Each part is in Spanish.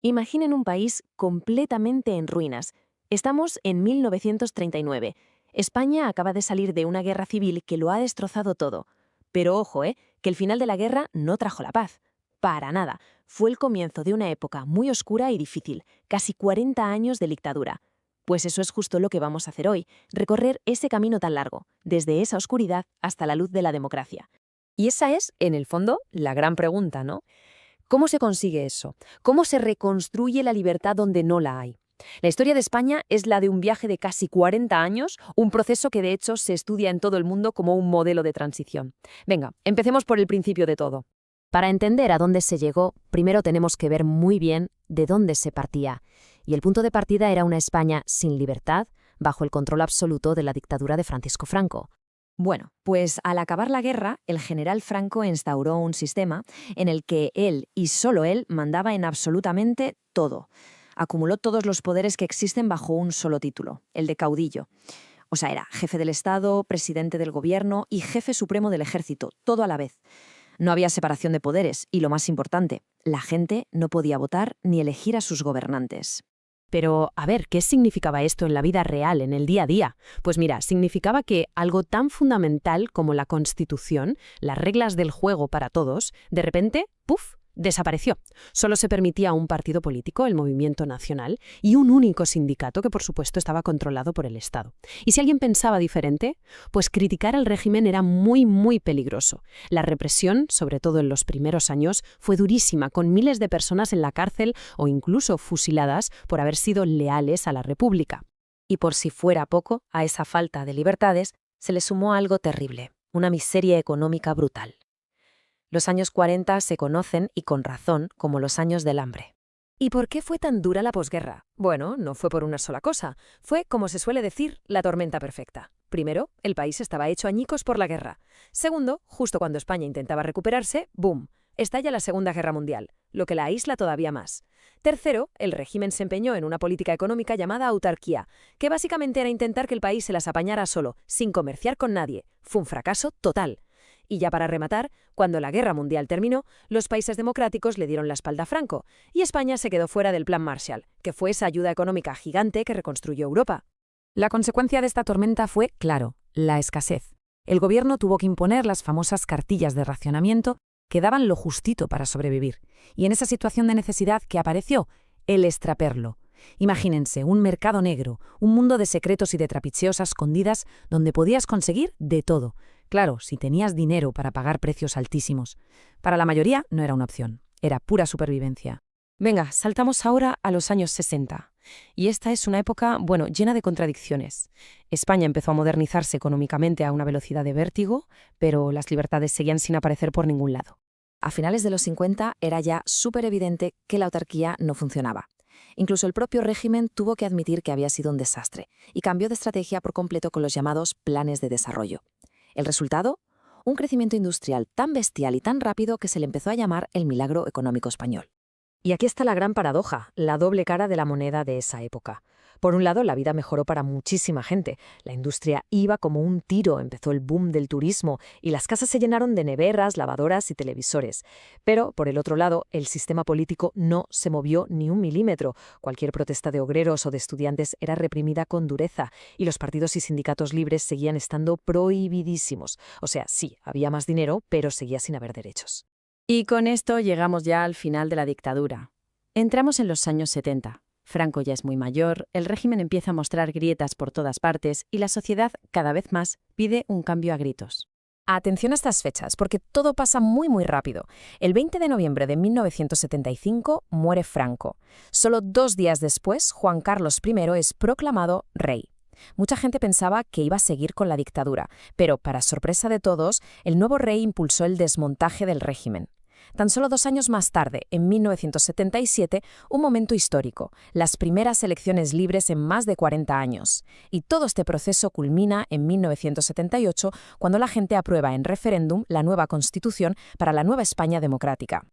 Imaginen un país completamente en ruinas. Estamos en 1939. España acaba de salir de una guerra civil que lo ha destrozado todo. Pero ojo, que el final de la guerra no trajo la paz. Para nada. Fue el comienzo de una época muy oscura y difícil, casi 40 años de dictadura. Pues eso es justo lo que vamos a hacer hoy, recorrer ese camino tan largo, desde esa oscuridad hasta la luz de la democracia. Y esa es, en el fondo, la gran pregunta, ¿no? ¿Cómo se consigue eso? ¿Cómo se reconstruye la libertad donde no la hay? La historia de España es la de un viaje de casi 40 años, un proceso que de hecho se estudia en todo el mundo como un modelo de transición. Venga, empecemos por el principio de todo. Para entender a dónde se llegó, primero tenemos que ver muy bien de dónde se partía. Y el punto de partida era una España sin libertad, bajo el control absoluto de la dictadura de Francisco Franco. Bueno, pues al acabar la guerra, el general Franco instauró un sistema en el que él y solo él mandaba en absolutamente todo. Acumuló todos los poderes que existen bajo un solo título, el de caudillo. O sea, era jefe del Estado, presidente del gobierno y jefe supremo del ejército, todo a la vez. No había separación de poderes y, lo más importante, la gente no podía votar ni elegir a sus gobernantes. Pero, a ver, ¿qué significaba esto en la vida real, en el día a día? Pues mira, significaba que algo tan fundamental como la Constitución, las reglas del juego para todos, de repente, ¡puf!, desapareció. Solo se permitía un partido político, el Movimiento Nacional, y un único sindicato que, por supuesto, estaba controlado por el Estado. Y si alguien pensaba diferente, pues criticar al régimen era muy, muy peligroso. La represión, sobre todo en los primeros años, fue durísima, con miles de personas en la cárcel o incluso fusiladas por haber sido leales a la República. Y por si fuera poco, a esa falta de libertades se le sumó algo terrible, una miseria económica brutal. Los años 40 se conocen, y con razón, como los años del hambre. ¿Y por qué fue tan dura la posguerra? Bueno, no fue por una sola cosa. Fue, como se suele decir, la tormenta perfecta. Primero, el país estaba hecho añicos por la guerra. Segundo, justo cuando España intentaba recuperarse, ¡boom!, estalla la Segunda Guerra Mundial, lo que la aísla todavía más. Tercero, el régimen se empeñó en una política económica llamada autarquía, que básicamente era intentar que el país se las apañara solo, sin comerciar con nadie. Fue un fracaso total. Y ya para rematar, cuando la Guerra Mundial terminó, los países democráticos le dieron la espalda a Franco, y España se quedó fuera del Plan Marshall, que fue esa ayuda económica gigante que reconstruyó Europa. La consecuencia de esta tormenta fue, claro, la escasez. El gobierno tuvo que imponer las famosas cartillas de racionamiento que daban lo justito para sobrevivir. Y en esa situación de necesidad que apareció, el extraperlo. Imagínense, un mercado negro, un mundo de secretos y de trapicheos a escondidas donde podías conseguir de todo. Claro, si tenías dinero para pagar precios altísimos. Para la mayoría no era una opción, era pura supervivencia. Venga, saltamos ahora a los años 60. Y esta es una época, bueno, llena de contradicciones. España empezó a modernizarse económicamente a una velocidad de vértigo, pero las libertades seguían sin aparecer por ningún lado. A finales de los 50 era ya súper evidente que la autarquía no funcionaba. Incluso el propio régimen tuvo que admitir que había sido un desastre y cambió de estrategia por completo con los llamados planes de desarrollo. ¿El resultado? Un crecimiento industrial tan bestial y tan rápido que se le empezó a llamar el milagro económico español. Y aquí está la gran paradoja, la doble cara de la moneda de esa época. Por un lado, la vida mejoró para muchísima gente. La industria iba como un tiro, empezó el boom del turismo y las casas se llenaron de neveras, lavadoras y televisores. Pero, por el otro lado, el sistema político no se movió ni un milímetro. Cualquier protesta de obreros o de estudiantes era reprimida con dureza y los partidos y sindicatos libres seguían estando prohibidísimos. O sea, sí, había más dinero, pero seguía sin haber derechos. Y con esto llegamos ya al final de la dictadura. Entramos en los años 70. Franco ya es muy mayor, el régimen empieza a mostrar grietas por todas partes y la sociedad, cada vez más, pide un cambio a gritos. Atención a estas fechas, porque todo pasa muy muy rápido. El 20 de noviembre de 1975 muere Franco. Solo 2 días después, Juan Carlos I es proclamado rey. Mucha gente pensaba que iba a seguir con la dictadura, pero, para sorpresa de todos, el nuevo rey impulsó el desmontaje del régimen. Tan solo 2 años más tarde, en 1977, un momento histórico, las primeras elecciones libres en más de 40 años. Y todo este proceso culmina en 1978, cuando la gente aprueba en referéndum la nueva Constitución para la nueva España democrática.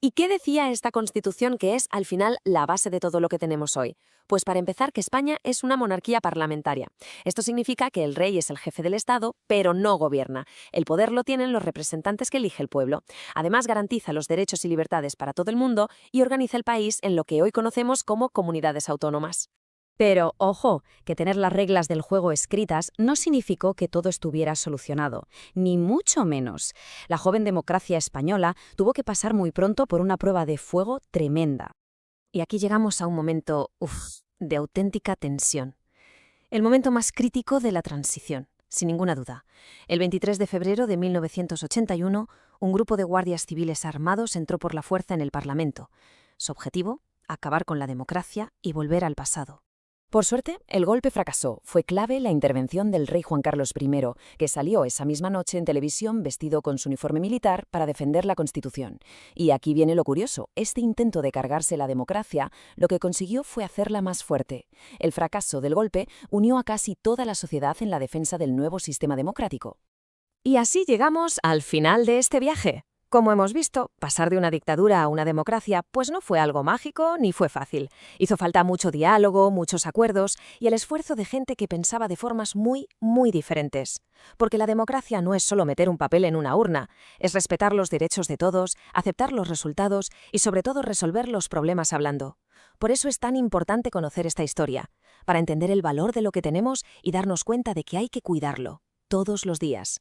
¿Y qué decía esta Constitución que es, al final, la base de todo lo que tenemos hoy? Pues para empezar, que España es una monarquía parlamentaria. Esto significa que el rey es el jefe del Estado, pero no gobierna. El poder lo tienen los representantes que elige el pueblo. Además, garantiza los derechos y libertades para todo el mundo y organiza el país en lo que hoy conocemos como comunidades autónomas. Pero, ojo, que tener las reglas del juego escritas no significó que todo estuviera solucionado, ni mucho menos. La joven democracia española tuvo que pasar muy pronto por una prueba de fuego tremenda. Y aquí llegamos a un momento, de auténtica tensión. El momento más crítico de la transición, sin ninguna duda. El 23 de febrero de 1981, un grupo de guardias civiles armados entró por la fuerza en el Parlamento. Su objetivo, acabar con la democracia y volver al pasado. Por suerte, el golpe fracasó. Fue clave la intervención del rey Juan Carlos I, que salió esa misma noche en televisión vestido con su uniforme militar para defender la Constitución. Y aquí viene lo curioso. Este intento de cargarse la democracia lo que consiguió fue hacerla más fuerte. El fracaso del golpe unió a casi toda la sociedad en la defensa del nuevo sistema democrático. Y así llegamos al final de este viaje. Como hemos visto, pasar de una dictadura a una democracia pues no fue algo mágico ni fue fácil. Hizo falta mucho diálogo, muchos acuerdos y el esfuerzo de gente que pensaba de formas muy diferentes. Porque la democracia no es solo meter un papel en una urna, es respetar los derechos de todos, aceptar los resultados y sobre todo resolver los problemas hablando. Por eso es tan importante conocer esta historia, para entender el valor de lo que tenemos y darnos cuenta de que hay que cuidarlo, todos los días.